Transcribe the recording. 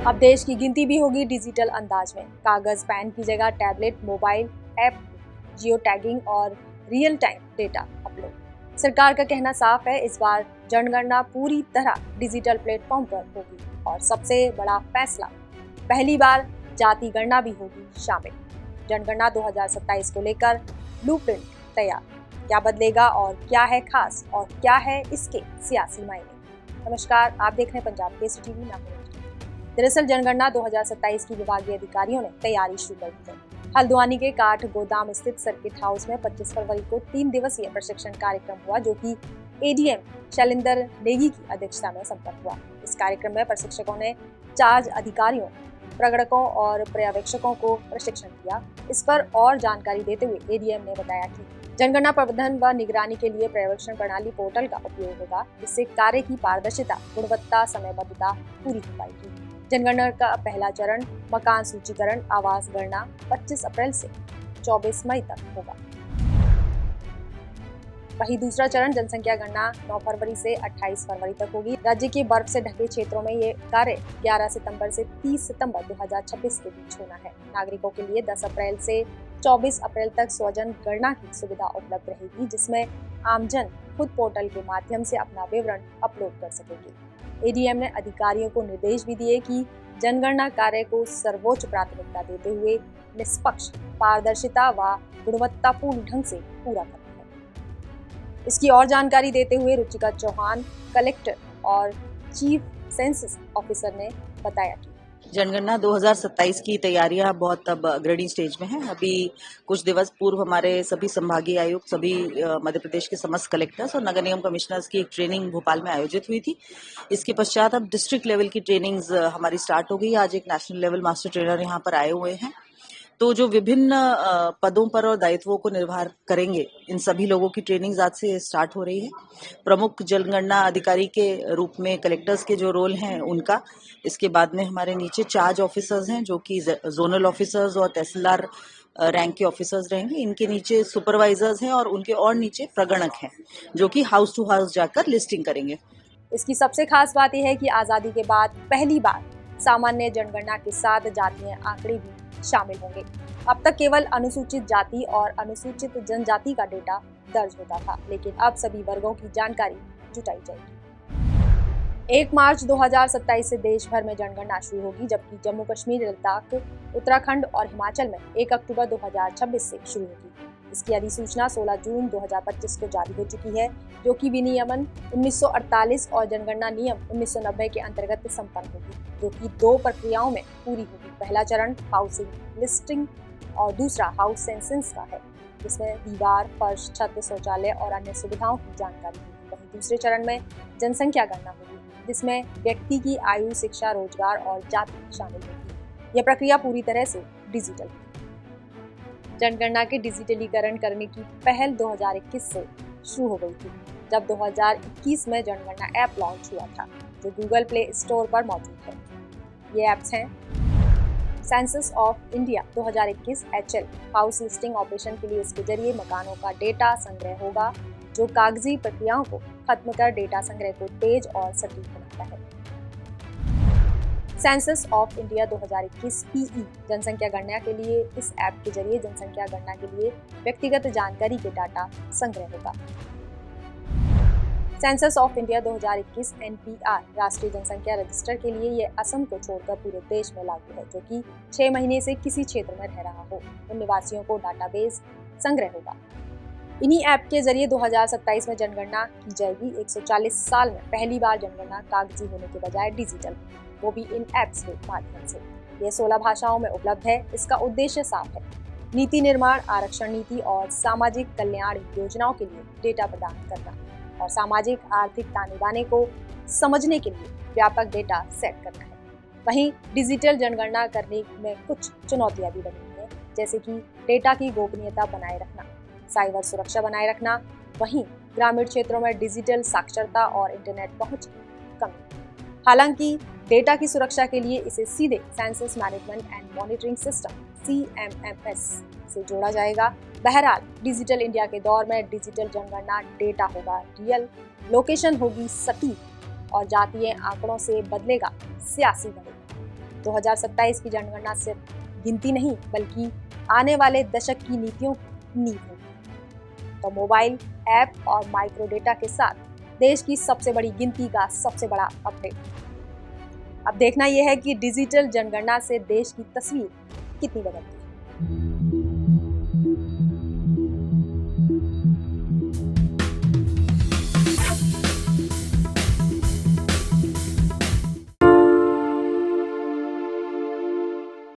अब देश की गिनती भी होगी डिजिटल अंदाज में। कागज पेन की जगह tablet, mobile app, geo tagging और रियल टाइम डेटा अपलोड। सरकार का कहना साफ है, इस बार जनगणना पूरी तरह डिजिटल प्लेटफॉर्म पर होगी और सबसे बड़ा फैसला, पहली बार जाति गणना भी होगी शामिल। जनगणना 2027 को लेकर ब्लूप्रिंट तैयार। क्या बदलेगा और क्या है खास और क्या है इसके सियासी मायने। नमस्कार, आप देख रहे हैं पंजाब केसरी टीवी। मैं हूं। दरअसल जनगणना 2027 की विभागीय अधिकारियों ने तैयारी शुरू कर दी है। हल्द्वानी के काठ गोदाम स्थित सर्किट हाउस में 25 फरवरी को 3 दिवसीय प्रशिक्षण कार्यक्रम हुआ, जो कि एडीएम शैलेंद्र नेगी की अध्यक्षता में संपन्न हुआ। इस कार्यक्रम में प्रशिक्षकों ने चार्ज अधिकारियों, प्रगणकों और पर्यवेक्षकों को प्रशिक्षण दिया। इस पर और जानकारी देते हुए एडीएम ने बताया कि जनगणना प्रबंधन व निगरानी के लिए पर्यवेक्षण प्रणाली पोर्टल का उपयोग होगा, जिससे कार्य की पारदर्शिता, गुणवत्ता, समयबद्धता पूरी हो पाएगी। जनगणना का पहला चरण मकान सूचीकरण आवास गणना 25 अप्रैल से 24 मई तक होगा। वहीं दूसरा चरण जनसंख्या गणना 9 फरवरी से 28 फरवरी तक होगी। राज्य के बर्फ से ढके क्षेत्रों में ये कार्य 11 सितंबर से 30 सितंबर 2026 के बीच होना है। नागरिकों के लिए 10 अप्रैल से 24 अप्रैल तक स्वजन गणना की सुविधा उपलब्ध रहेगी, जिसमें आमजन खुद पोर्टल के माध्यम से अपना विवरण अपलोड कर सकेंगे। एडीएम ने अधिकारियों को निर्देश भी दिए कि जनगणना कार्य को सर्वोच्च प्राथमिकता देते हुए निष्पक्ष, पारदर्शिता व गुणवत्तापूर्ण ढंग से पूरा करना है। इसकी और जानकारी देते हुए रुचिका चौहान, कलेक्टर और चीफ सेंसस ऑफिसर ने बताया कि जनगणना 2027 की तैयारियां बहुत अब अग्रणी स्टेज में है। अभी कुछ दिवस पूर्व हमारे सभी संभागीय आयुक्त, सभी मध्य प्रदेश के समस्त कलेक्टर्स और नगर निगम कमिश्नर्स की एक ट्रेनिंग भोपाल में आयोजित हुई थी। इसके पश्चात अब डिस्ट्रिक्ट लेवल की ट्रेनिंग्स हमारी स्टार्ट हो गई। आज एक नेशनल लेवल मास्टर ट्रेनर यहाँ पर आए हुए हैं। तो जो विभिन्न पदों पर और दायित्वों को निर्वाह करेंगे, इन सभी लोगों की ट्रेनिंग आज से स्टार्ट हो रही है। प्रमुख जनगणना अधिकारी के रूप में कलेक्टर्स के जो रोल हैं उनका, इसके बाद में हमारे नीचे चार्ज ऑफिसर्स हैं जो कि जोनल ऑफिसर्स और तहसीलदार रैंक के ऑफिसर्स रहेंगे। इनके नीचे सुपरवाइजर्स हैं और उनके और नीचे प्रगणक हैं जो कि हाउस टू हाउस जाकर लिस्टिंग करेंगे। इसकी सबसे खास बात यह है कि आजादी के बाद पहली बार सामान्य जनगणना के साथ जातीय आंकड़े भी शामिल होंगे। अब तक केवल अनुसूचित जाति और अनुसूचित जनजाति का डेटा दर्ज होता था, लेकिन अब सभी वर्गों की जानकारी जुटाई जाएगी। 1 मार्च 2027 से देश भर में जनगणना शुरू होगी, जबकि जम्मू कश्मीर, लद्दाख, उत्तराखंड और हिमाचल में 1 अक्टूबर 2026 से शुरू होगी। इसकी अधिसूचना 16 जून 2025 को जारी हो चुकी है, जो कि विनियमन 1948 और जनगणना नियम 1990 के अंतर्गत संपन्न होगी, जो कि 2 प्रक्रियाओं में पूरी होगी। पहला चरण हाउसिंग लिस्टिंग और दूसरा हाउस सेंसस का है, जिसमें दीवार, फर्श, छत, शौचालय और अन्य सुविधाओं की जानकारी होगी। वहीं दूसरे चरण में जनसंख्या गणना होगी, जिसमें व्यक्ति की आयु, शिक्षा, रोजगार और जाति शामिल होगी। यह प्रक्रिया पूरी तरह से डिजिटल है। जनगणना के डिजिटलीकरण करने की पहल 2021 से शुरू हो गई थी, जब 2021 में जनगणना ऐप लॉन्च हुआ था, जो गूगल प्ले स्टोर पर मौजूद है। ये ऐप्स हैं census of India 2021 HL। House listing operation के लिए इसके जरिए मकानों का डेटा संग्रह होगा, जो कागजी प्रक्रियाओं को खत्म कर डेटा संग्रह को तेज और सटीक बनाता है। सेंसस ऑफ इंडिया 2021 PE जनसंख्या गणना के लिए इस ऐप के जरिए जनसंख्या गणना के लिए व्यक्तिगत जानकारी के डाटा संग्रह होगा। सेंसस ऑफ इंडिया 2021 NPR राष्ट्रीय जनसंख्या रजिस्टर के लिए ये असम को छोड़कर पूरे देश में लागू है, जो कि 6 महीने से किसी क्षेत्र में रह रहा हो उन निवासियों को डाटाबेस संग्रह होगा। इन्हीं ऐप के जरिए 2027 में जनगणना की जाएगी। 140 साल में पहली बार जनगणना कागजी होने के बजाय डिजिटल, वो भी इन ऐप्स के माध्यम से। यह 16 भाषाओं में उपलब्ध है। इसका उद्देश्य साफ है, नीति निर्माण, आरक्षण नीति और सामाजिक कल्याण योजनाओं के लिए डेटा प्रदान करना और सामाजिक आर्थिक ताने बाने को समझने के लिए व्यापक डेटा सेट करना है। वहीं डिजिटल जनगणना करने में कुछ चुनौतियां भी बनी हुई हैं, जैसे कि डेटा की गोपनीयता बनाए रखना, साइबर सुरक्षा बनाए रखना, वहीं ग्रामीण क्षेत्रों में डिजिटल साक्षरता और इंटरनेट पहुंच की कमी। हालांकि डेटा की सुरक्षा के लिए इसे सीधे census management and monitoring system CMMS से जोड़ा जाएगा। बहरहाल डिजिटल इंडिया के दौर में डिजिटल जनगणना डेटा होगा रियल, लोकेशन होगी सटीक और जातीय आंकड़ों से बदलेगा सियासी गणित। 2027 की जनगणना सिर्फ गिनती नहीं बल्कि आने वाले दशक की नीतियों की नींव होगी। तो मोबाइल ऐप और माइक्रो डेटा के साथ देश की सबसे बड़ी गिनती का सबसे बड़ा अपडेट। अब देखना यह है कि डिजिटल जनगणना से देश की तस्वीर कितनी बदलती है।